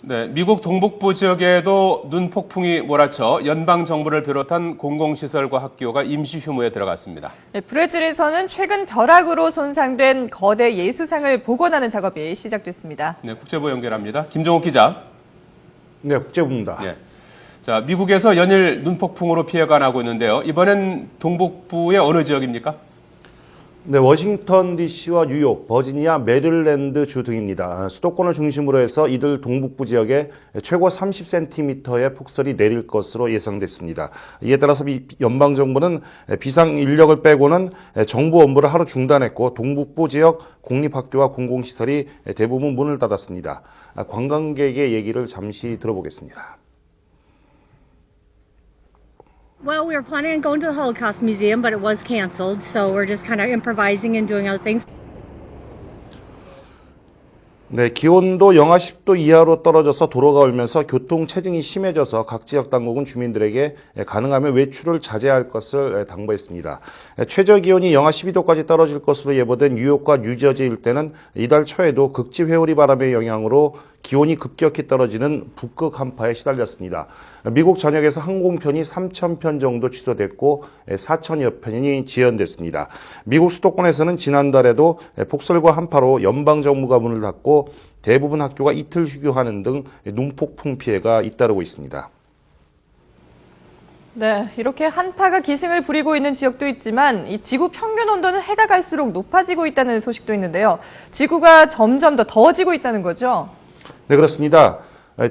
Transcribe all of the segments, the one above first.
네, 미국 동북부 지역에도 눈 폭풍이 몰아쳐 연방 정부를 비롯한 공공시설과 학교가 임시 휴무에 들어갔습니다. 네, 브라질에서는 최근 벼락으로 손상된 거대 예수상을 복원하는 작업이 시작됐습니다. 네, 국제부 연결합니다. 김종욱 기자. 네, 국제부입니다. 네. 자, 미국에서 연일 눈폭풍으로 피해가 나고 있는데요. 이번엔 동북부의 어느 지역입니까? 네, 워싱턴 DC와 뉴욕, 버지니아, 메릴랜드 주 등입니다. 수도권을 중심으로 해서 이들 동북부 지역에 최고 30cm의 폭설이 내릴 것으로 예상됐습니다. 이에 따라서 연방정부는 비상 인력을 빼고는 정부 업무를 하루 중단했고 동북부 지역 공립학교와 공공시설이 대부분 문을 닫았습니다. 관광객의 얘기를 잠시 들어보겠습니다. Well, we were planning on going to the Holocaust Museum, but it was canceled, so we're just kind of improvising and doing other things. 네, 기온도 영하 10도 이하로 떨어져서 도로가 얼면서 교통 체증이 심해져서 각 지역 당국은 주민들에게 가능하면 외출을 자제할 것을 당부했습니다. 최저 기온이 영하 12도까지 떨어질 것으로 예보된 뉴욕과 뉴저지 일대는 이달 초에도 극지 회오리 바람의 영향으로 기온이 급격히 떨어지는 북극 한파에 시달렸습니다. 미국 전역에서 항공편이 3,000편 정도 취소됐고 4,000여 편이 지연됐습니다. 미국 수도권에서는 지난달에도 폭설과 한파로 연방정부가 문을 닫고 대부분 학교가 이틀 휴교하는 등 눈폭풍 피해가 잇따르고 있습니다. 네, 이렇게 한파가 기승을 부리고 있는 지역도 있지만 이 지구 평균 온도는 해가 갈수록 높아지고 있다는 소식도 있는데요. 지구가 점점 더 더워지고 있다는 거죠? 네, 그렇습니다.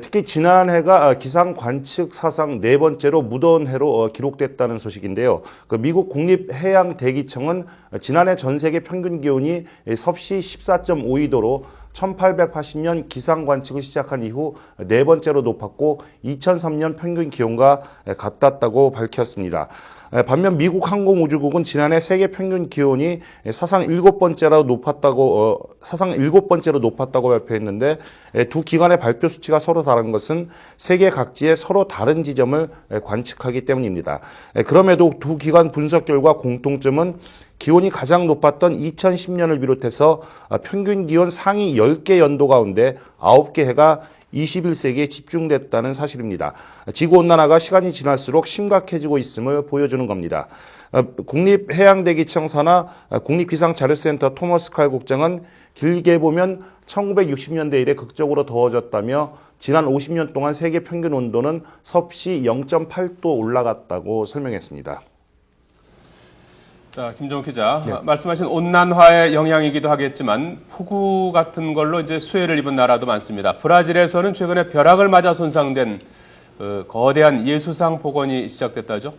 특히 지난해가 기상 관측 사상 네 번째로 무더운 해로 기록됐다는 소식인데요. 미국 국립해양대기청은 지난해 전 세계 평균 기온이 섭씨 14.52도로 1880년 기상 관측을 시작한 이후 네 번째로 높았고 2003년 평균 기온과 같았다고 밝혔습니다. 반면 미국 항공우주국은 지난해 세계 평균 기온이 사상 일곱 번째로 높았다고 발표했는데 두 기관의 발표 수치가 서로 다른 것은 세계 각지의 서로 다른 지점을 관측하기 때문입니다. 그럼에도 두 기관 분석 결과 공통점은 기온이 가장 높았던 2010년을 비롯해서 평균 기온 상위 10개 연도 가운데 9개 해가 21세기에 집중됐다는 사실입니다. 지구온난화가 시간이 지날수록 심각해지고 있음을 보여주는 겁니다. 국립해양대기청 산하 국립기상자료센터 토머스 칼 국장은 길게 보면 1960년대 이래 극적으로 더워졌다며 지난 50년 동안 세계 평균 온도는 섭씨 0.8도 올라갔다고 설명했습니다. 자, 김종욱 기자, 네. 말씀하신 온난화의 영향이기도 하겠지만 폭우 같은 걸로 이제 수해를 입은 나라도 많습니다. 브라질에서는 최근에 벼락을 맞아 손상된 거대한 예수상 복원이 시작됐다죠?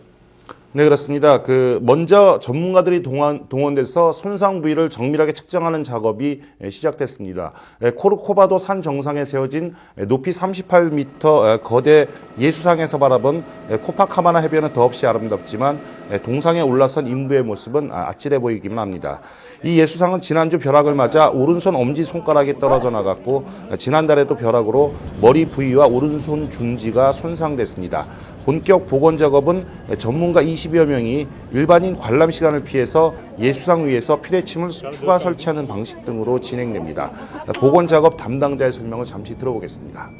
네, 그렇습니다. 먼저 전문가들이 동원돼서 손상 부위를 정밀하게 측정하는 작업이 시작됐습니다. 코르코바도 산 정상에 세워진 높이 38m 거대 예수상에서 바라본 코파카바나 해변은 더없이 아름답지만 동상에 올라선 인부의 모습은 아찔해 보이기만 합니다. 이 예수상은 지난주 벼락을 맞아 오른손 엄지손가락이 떨어져 나갔고 지난달에도 벼락으로 머리 부위와 오른손 중지가 손상됐습니다. 본격 복원 작업은 전문가 20여 명이 일반인 관람 시간을 피해서 예수상 위에서 피뢰침을 추가 설치하는 방식 등으로 진행됩니다. 복원 작업 담당자의 설명을 잠시 들어보겠습니다.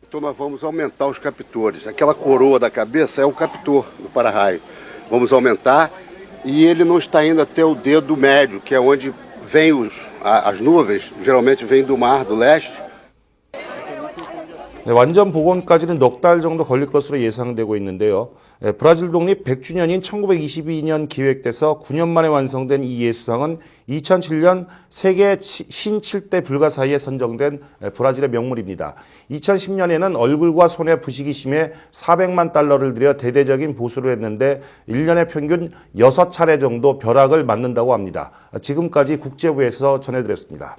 Então nós vamos aumentar os captores. Aquela coroa da cabeça é o captor do para-raio. Vamos aumentar e ele não está indo até o dedo médio, que é onde vem as nuvens, geralmente vem do mar do leste. 네, 완전 복원까지는 넉 달 정도 걸릴 것으로 예상되고 있는데요. 브라질 독립 100주년인 1922년 기획돼서 9년 만에 완성된 이 예수상은 2007년 세계 신 7대 불가 사이에 선정된 브라질의 명물입니다. 2010년에는 얼굴과 손에 부식이 심해 400만 달러를 들여 대대적인 보수를 했는데 1년에 평균 6차례 정도 벼락을 맞는다고 합니다. 지금까지 국제부에서 전해드렸습니다.